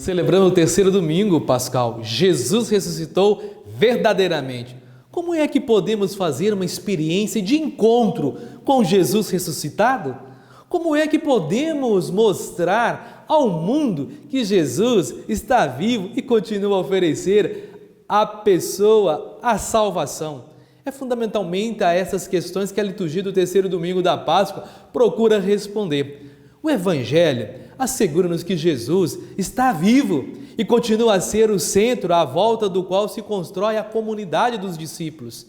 Celebrando o terceiro domingo pascal, Jesus ressuscitou verdadeiramente. Como é que podemos fazer uma experiência de encontro com Jesus ressuscitado? Como é que podemos mostrar ao mundo que Jesus está vivo e continua a oferecer à pessoa a salvação? É fundamentalmente a essas questões que a liturgia do terceiro domingo da Páscoa procura responder. O Evangelho assegura-nos que Jesus está vivo e continua a ser o centro à volta do qual se constrói a comunidade dos discípulos.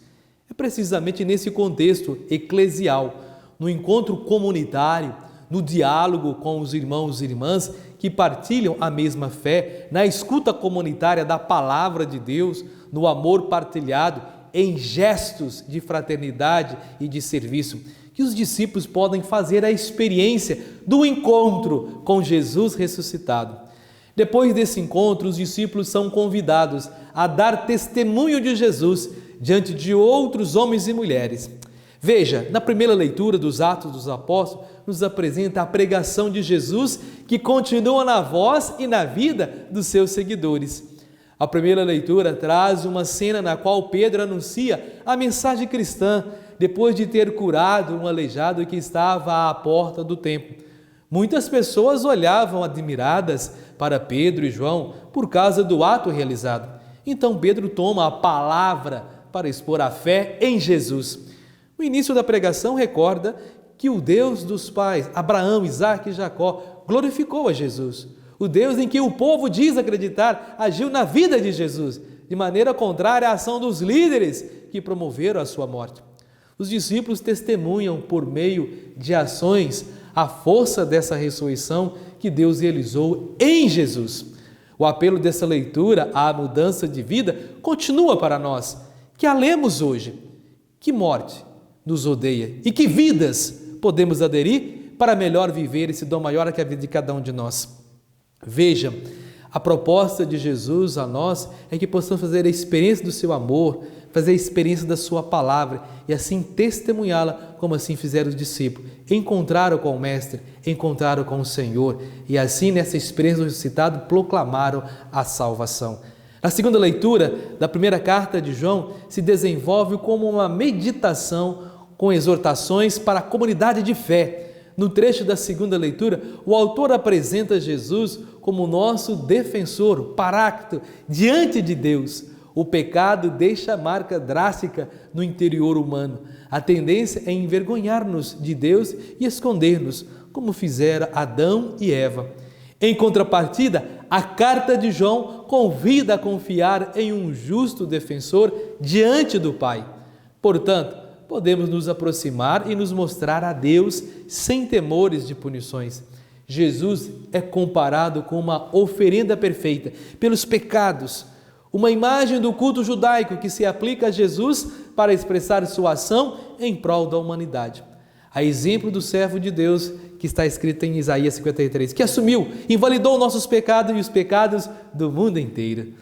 É precisamente nesse contexto eclesial, no encontro comunitário, no diálogo com os irmãos e irmãs que partilham a mesma fé, na escuta comunitária da palavra de Deus, no amor partilhado, em gestos de fraternidade e de serviço, que os discípulos podem fazer a experiência do encontro com Jesus ressuscitado. Depois desse encontro, os discípulos são convidados a dar testemunho de Jesus diante de outros homens e mulheres. Veja, na primeira leitura dos Atos dos Apóstolos, nos apresenta a pregação de Jesus que continua na voz e na vida dos seus seguidores. A primeira leitura traz uma cena na qual Pedro anuncia a mensagem cristã, depois de ter curado um aleijado que estava à porta do templo. Muitas pessoas olhavam admiradas para Pedro e João por causa do ato realizado. Então Pedro toma a palavra para expor a fé em Jesus. O início da pregação recorda que o Deus dos pais, Abraão, Isaque e Jacó, glorificou a Jesus. O Deus em que o povo diz acreditar agiu na vida de Jesus, de maneira contrária à ação dos líderes que promoveram a sua morte. Os discípulos testemunham por meio de ações a força dessa ressurreição que Deus realizou em Jesus. O apelo dessa leitura à mudança de vida continua para nós, que a lemos hoje. Que morte nos rodeia e que vidas podemos aderir para melhor viver esse dom maior que é a vida de cada um de nós. Veja, a proposta de Jesus a nós é que possamos fazer a experiência do seu amor, fazer a experiência da sua palavra e assim testemunhá-la como assim fizeram os discípulos. Encontraram com o Mestre, encontraram com o Senhor e assim nessa experiência do ressuscitado proclamaram a salvação. A segunda leitura da primeira carta de João se desenvolve como uma meditação com exortações para a comunidade de fé. No trecho da segunda leitura, o autor apresenta Jesus como nosso defensor, o paráclito, diante de Deus. O pecado deixa marca drástica no interior humano. A tendência é envergonhar-nos de Deus e esconder-nos, como fizeram Adão e Eva. Em contrapartida, a carta de João convida a confiar em um justo defensor diante do Pai. Portanto, podemos nos aproximar e nos mostrar a Deus sem temores de punições. Jesus é comparado com uma oferenda perfeita pelos pecados, uma imagem do culto judaico que se aplica a Jesus para expressar sua ação em prol da humanidade. A exemplo do servo de Deus que está escrito em Isaías 53, que assumiu, invalidou nossos pecados e os pecados do mundo inteiro.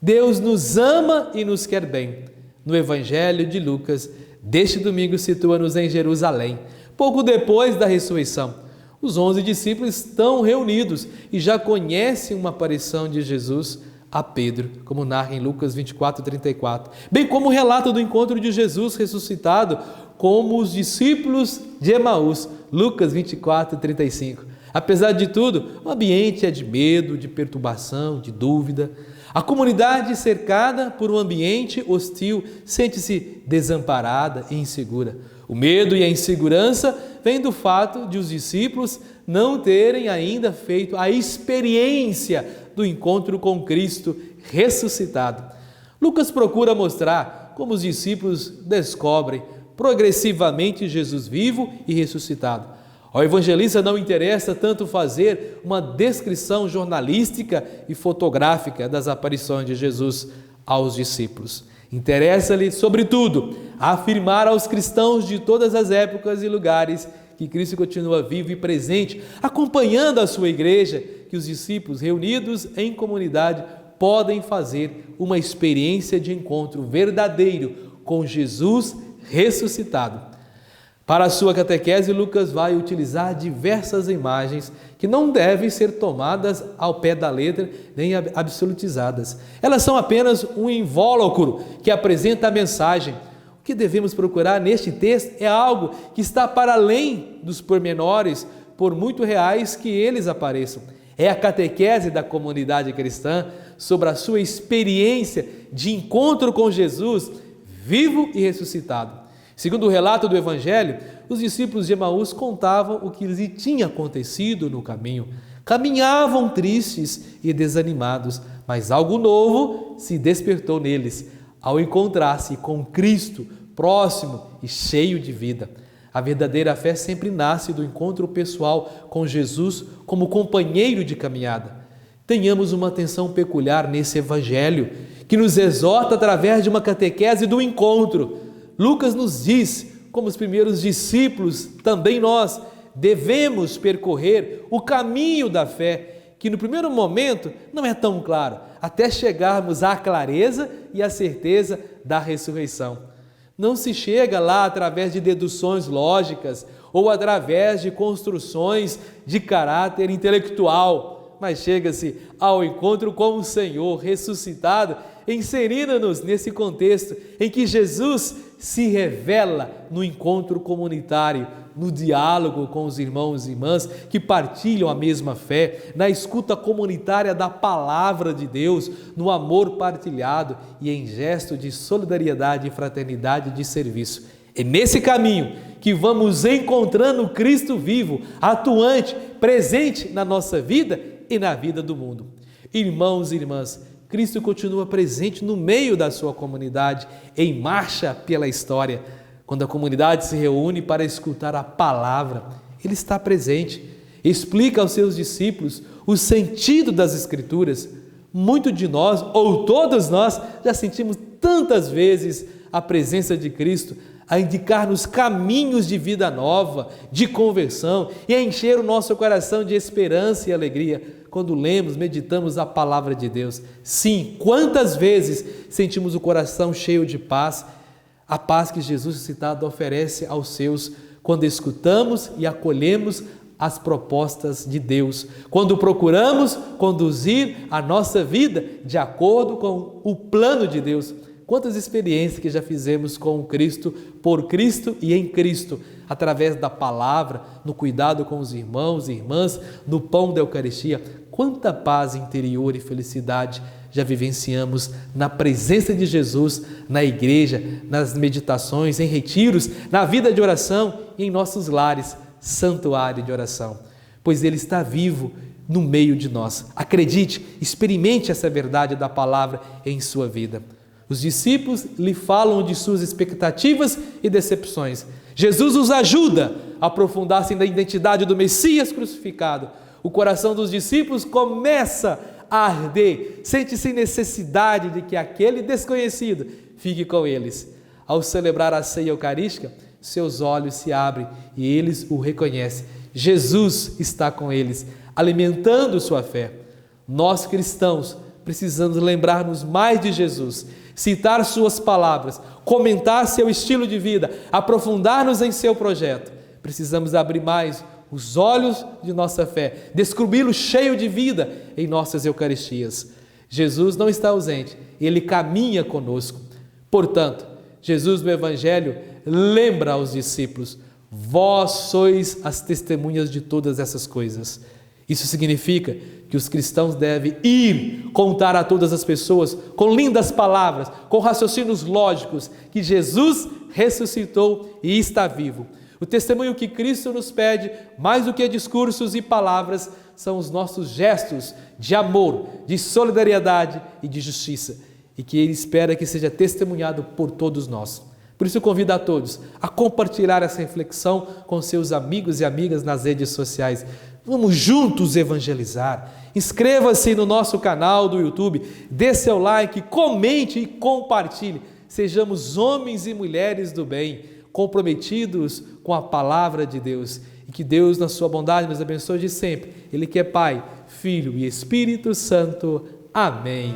Deus nos ama e nos quer bem. No Evangelho de Lucas, deste domingo situa-nos em Jerusalém, pouco depois da ressurreição. Os 11 discípulos estão reunidos e já conhecem uma aparição de Jesus a Pedro, como narra em Lucas 24, 34, bem como o relato do encontro de Jesus ressuscitado com os discípulos de Emaús, Lucas 24, 35. Apesar de tudo, o ambiente é de medo, de perturbação, de dúvida. A comunidade cercada por um ambiente hostil sente-se desamparada e insegura. O medo e a insegurança vêm do fato de os discípulos não terem ainda feito a experiência do encontro com Cristo ressuscitado. Lucas procura mostrar como os discípulos descobrem progressivamente Jesus vivo e ressuscitado. Ao evangelista não interessa tanto fazer uma descrição jornalística e fotográfica das aparições de Jesus aos discípulos. Interessa-lhe, sobretudo, afirmar aos cristãos de todas as épocas e lugares que Cristo continua vivo e presente, acompanhando a sua igreja, que os discípulos reunidos em comunidade podem fazer uma experiência de encontro verdadeiro com Jesus ressuscitado. Para a sua catequese, Lucas vai utilizar diversas imagens que não devem ser tomadas ao pé da letra nem absolutizadas. Elas são apenas um invólucro que apresenta a mensagem. O que devemos procurar neste texto é algo que está para além dos pormenores, por muito reais que eles apareçam. É a catequese da comunidade cristã sobre a sua experiência de encontro com Jesus vivo e ressuscitado. Segundo o relato do Evangelho, os discípulos de Emaús contavam o que lhes tinha acontecido no caminho. Caminhavam tristes e desanimados, mas algo novo se despertou neles ao encontrar-se com Cristo, próximo e cheio de vida. A verdadeira fé sempre nasce do encontro pessoal com Jesus como companheiro de caminhada. Tenhamos uma atenção peculiar nesse Evangelho, que nos exorta através de uma catequese do encontro. Lucas nos diz, como os primeiros discípulos, também nós devemos percorrer o caminho da fé, que no primeiro momento não é tão claro, até chegarmos à clareza e à certeza da ressurreição. Não se chega lá através de deduções lógicas ou através de construções de caráter intelectual, mas chega-se ao encontro com o Senhor ressuscitado, inserindo-nos nesse contexto em que Jesus se revela no encontro comunitário, no diálogo com os irmãos e irmãs que partilham a mesma fé, na escuta comunitária da palavra de Deus, no amor partilhado e em gesto de solidariedade, fraternidade e de serviço. É nesse caminho que vamos encontrando Cristo vivo, atuante, presente na nossa vida e na vida do mundo. Irmãos e irmãs, Cristo continua presente no meio da sua comunidade, em marcha pela história. Quando a comunidade se reúne para escutar a palavra, Ele está presente, explica aos seus discípulos o sentido das Escrituras. Muito de nós, ou todos nós, já sentimos tantas vezes a presença de Cristo a indicar-nos caminhos de vida nova, de conversão e a encher o nosso coração de esperança e alegria quando lemos, meditamos a palavra de Deus. Sim, quantas vezes sentimos o coração cheio de paz, a paz que Jesus ressuscitado oferece aos seus quando escutamos e acolhemos as propostas de Deus, quando procuramos conduzir a nossa vida de acordo com o plano de Deus. Quantas experiências que já fizemos com Cristo, por Cristo e em Cristo, através da palavra, no cuidado com os irmãos e irmãs, no pão da Eucaristia. Quanta paz interior e felicidade já vivenciamos na presença de Jesus, na igreja, nas meditações, em retiros, na vida de oração e em nossos lares, santuário de oração. Pois Ele está vivo no meio de nós. Acredite, experimente essa verdade da palavra em sua vida. Os discípulos lhe falam de suas expectativas e decepções. Jesus os ajuda a aprofundar-se na identidade do Messias crucificado. O coração dos discípulos começa a arder, sente-se necessidade de que aquele desconhecido fique com eles. Ao celebrar a ceia eucarística, seus olhos se abrem e eles o reconhecem. Jesus está com eles, alimentando sua fé. Nós cristãos precisamos lembrar-nos mais de Jesus, citar suas palavras, comentar seu estilo de vida, aprofundar-nos em seu projeto. Precisamos abrir mais os olhos de nossa fé, descobri-lo cheio de vida em nossas Eucaristias. Jesus não está ausente, Ele caminha conosco. Portanto, Jesus no Evangelho lembra aos discípulos: vós sois as testemunhas de todas essas coisas. Isso significa que os cristãos devem ir contar a todas as pessoas, com lindas palavras, com raciocínios lógicos, que Jesus ressuscitou e está vivo. O testemunho que Cristo nos pede, mais do que discursos e palavras, são os nossos gestos de amor, de solidariedade e de justiça, e que Ele espera que seja testemunhado por todos nós. Por isso eu convido a todos a compartilhar essa reflexão com seus amigos e amigas nas redes sociais. Vamos juntos evangelizar. Inscreva-se no nosso canal do YouTube, dê seu like, comente e compartilhe. Sejamos homens e mulheres do bem, comprometidos com a palavra de Deus. E que Deus, na sua bondade, nos abençoe de sempre. Ele que é Pai, Filho e Espírito Santo. Amém.